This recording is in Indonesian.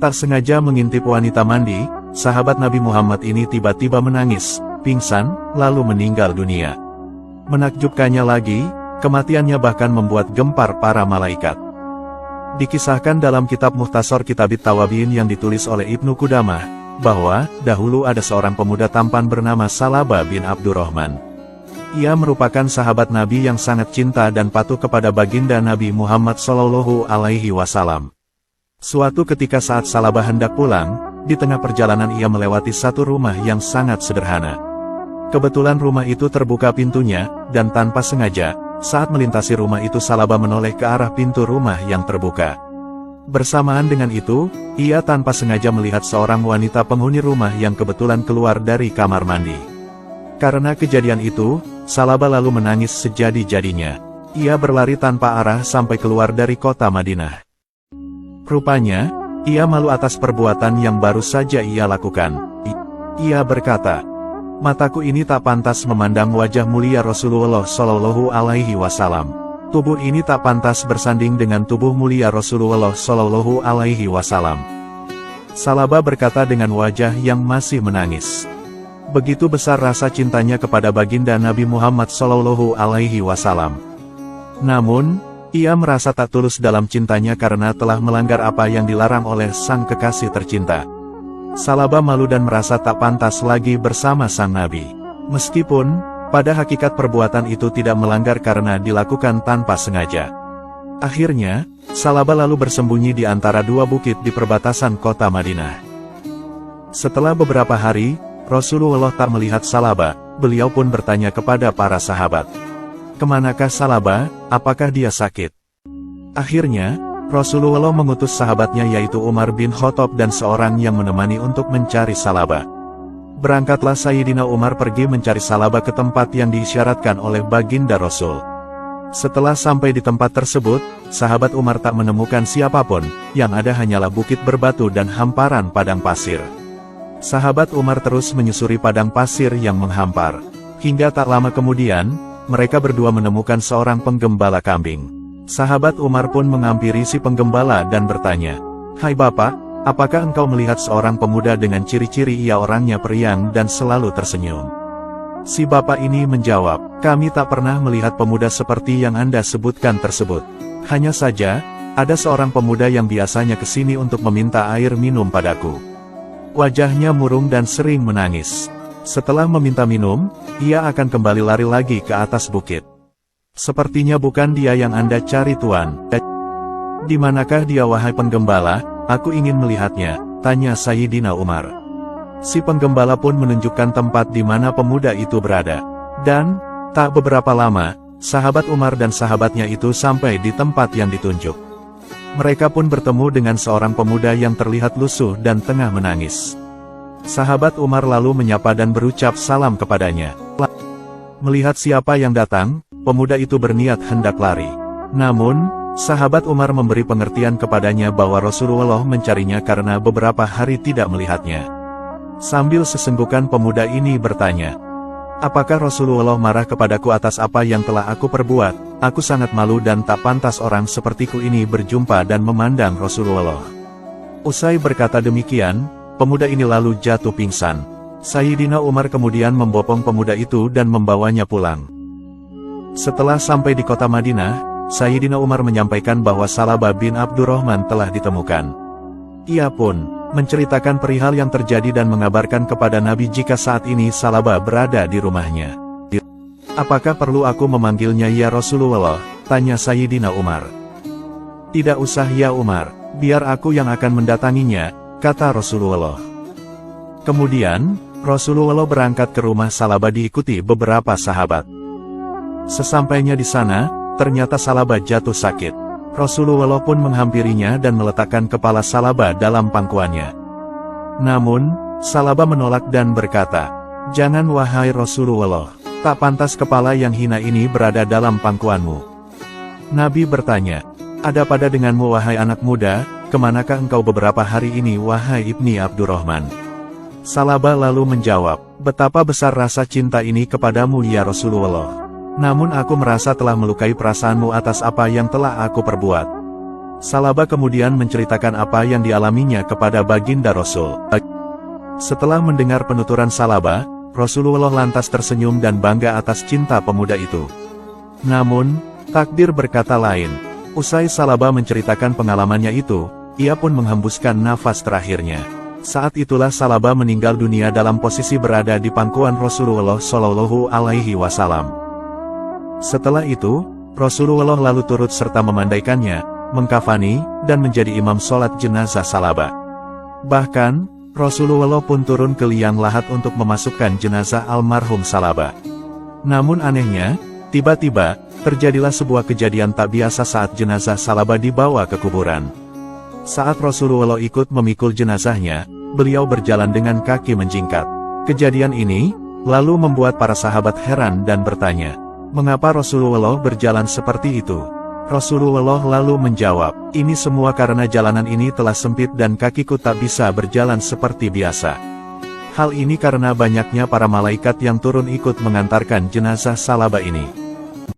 Tak sengaja mengintip wanita mandi, sahabat Nabi Muhammad ini tiba-tiba menangis, pingsan, lalu meninggal dunia. Menakjubkannya lagi, kematiannya bahkan membuat gempar para malaikat. Dikisahkan dalam kitab Mukhtasar Kitabit Tawabin yang ditulis oleh Ibnu Qudamah, bahwa dahulu ada seorang pemuda tampan bernama Salabah bin Abdurrahman. Ia merupakan sahabat Nabi yang sangat cinta dan patuh kepada baginda Nabi Muhammad SAW. Suatu ketika saat Salabah hendak pulang, di tengah perjalanan ia melewati satu rumah yang sangat sederhana. Kebetulan rumah itu terbuka pintunya, dan tanpa sengaja, saat melintasi rumah itu Salabah menoleh ke arah pintu rumah yang terbuka. Bersamaan dengan itu, ia tanpa sengaja melihat seorang wanita penghuni rumah yang kebetulan keluar dari kamar mandi. Karena kejadian itu, Salabah lalu menangis sejadi-jadinya. Ia berlari tanpa arah sampai keluar dari kota Madinah. Rupanya, ia malu atas perbuatan yang baru saja ia lakukan. Ia berkata, "Mataku ini tak pantas memandang wajah mulia Rasulullah SAW. Tubuh ini tak pantas bersanding dengan tubuh mulia Rasulullah SAW." Salabah berkata dengan wajah yang masih menangis. Begitu besar rasa cintanya kepada baginda Nabi Muhammad SAW. Namun, ia merasa tak tulus dalam cintanya karena telah melanggar apa yang dilarang oleh sang kekasih tercinta. Salabah malu dan merasa tak pantas lagi bersama sang Nabi. Meskipun, pada hakikat perbuatan itu tidak melanggar karena dilakukan tanpa sengaja. Akhirnya, Salabah lalu bersembunyi di antara dua bukit di perbatasan kota Madinah. Setelah beberapa hari, Rasulullah tak melihat Salabah, beliau pun bertanya kepada para sahabat, "Kemanakah Salabah? Apakah dia sakit?" Akhirnya, Rasulullah mengutus sahabatnya yaitu Umar bin Khattab dan seorang yang menemani untuk mencari Salabah. Berangkatlah Sayyidina Umar pergi mencari Salabah ke tempat yang diisyaratkan oleh baginda Rasul. Setelah sampai di tempat tersebut, sahabat Umar tak menemukan siapapun, yang ada hanyalah bukit berbatu dan hamparan padang pasir. Sahabat Umar terus menyusuri padang pasir yang menghampar. Hingga tak lama kemudian, mereka berdua menemukan seorang penggembala kambing. Sahabat Umar pun menghampiri si penggembala dan bertanya, "Hai Bapak, apakah engkau melihat seorang pemuda dengan ciri-ciri ia orangnya periang dan selalu tersenyum?" Si bapak ini menjawab, "Kami tak pernah melihat pemuda seperti yang Anda sebutkan tersebut. Hanya saja, ada seorang pemuda yang biasanya ke sini untuk meminta air minum padaku. Wajahnya murung dan sering menangis. Setelah meminta minum, ia akan kembali lari lagi ke atas bukit. Sepertinya bukan dia yang Anda cari Tuan." "Di manakah dia wahai penggembala? Aku ingin melihatnya," tanya Sayyidina Umar. Si penggembala pun menunjukkan tempat di mana pemuda itu berada. Dan, tak beberapa lama, sahabat Umar dan sahabatnya itu sampai di tempat yang ditunjuk. Mereka pun bertemu dengan seorang pemuda yang terlihat lusuh dan tengah menangis. Sahabat Umar lalu menyapa dan berucap salam kepadanya. Melihat siapa yang datang, pemuda itu berniat hendak lari. Namun, sahabat Umar memberi pengertian kepadanya bahwa Rasulullah mencarinya karena beberapa hari tidak melihatnya. Sambil sesenggukan pemuda ini bertanya, "Apakah Rasulullah marah kepadaku atas apa yang telah aku perbuat? Aku sangat malu dan tak pantas orang sepertiku ini berjumpa dan memandang Rasulullah." Usai berkata demikian, pemuda ini lalu jatuh pingsan. Sayyidina Umar kemudian membopong pemuda itu dan membawanya pulang. Setelah sampai di kota Madinah, Sayyidina Umar menyampaikan bahwa Salabah bin Abdurrahman telah ditemukan. Ia pun menceritakan perihal yang terjadi dan mengabarkan kepada Nabi jika saat ini Salabah berada di rumahnya. "Apakah perlu aku memanggilnya ya Rasulullah?" tanya Sayyidina Umar. "Tidak usah ya Umar, biar aku yang akan mendatanginya," kata Rasulullah. Kemudian, Rasulullah berangkat ke rumah Salabah diikuti beberapa sahabat. Sesampainya di sana, ternyata Salabah jatuh sakit. Rasulullah pun menghampirinya dan meletakkan kepala Salabah dalam pangkuannya. Namun, Salabah menolak dan berkata, "Jangan wahai Rasulullah, tak pantas kepala yang hina ini berada dalam pangkuanmu." Nabi bertanya, "Ada pada denganmu wahai anak muda, kemanakah engkau beberapa hari ini wahai Ibni Abdurrahman?" Salabah lalu menjawab, "Betapa besar rasa cinta ini kepadamu ya Rasulullah. Namun aku merasa telah melukai perasaanmu atas apa yang telah aku perbuat." Salaba kemudian menceritakan apa yang dialaminya kepada baginda Rasul. Setelah mendengar penuturan Salaba, Rasulullah lantas tersenyum dan bangga atas cinta pemuda itu. Namun, takdir berkata lain. Usai Salaba menceritakan pengalamannya itu, ia pun menghembuskan nafas terakhirnya. Saat itulah Salaba meninggal dunia dalam posisi berada di pangkuan Rasulullah Shallallahu Alaihi Wasallam. Setelah itu, Rasulullah lalu turut serta memandaikannya, mengkafani, dan menjadi imam sholat jenazah Salaba. Bahkan, Rasulullah pun turun ke liang lahat untuk memasukkan jenazah almarhum Salaba. Namun anehnya, tiba-tiba, terjadilah sebuah kejadian tak biasa saat jenazah Salaba dibawa ke kuburan. Saat Rasulullah ikut memikul jenazahnya, beliau berjalan dengan kaki menjingkat. Kejadian ini, lalu membuat para sahabat heran dan bertanya, mengapa Rasulullah berjalan seperti itu? Rasulullah lalu menjawab, ini semua karena jalanan ini telah sempit dan kakiku tak bisa berjalan seperti biasa. Hal ini karena banyaknya para malaikat yang turun ikut mengantarkan jenazah Salaba ini.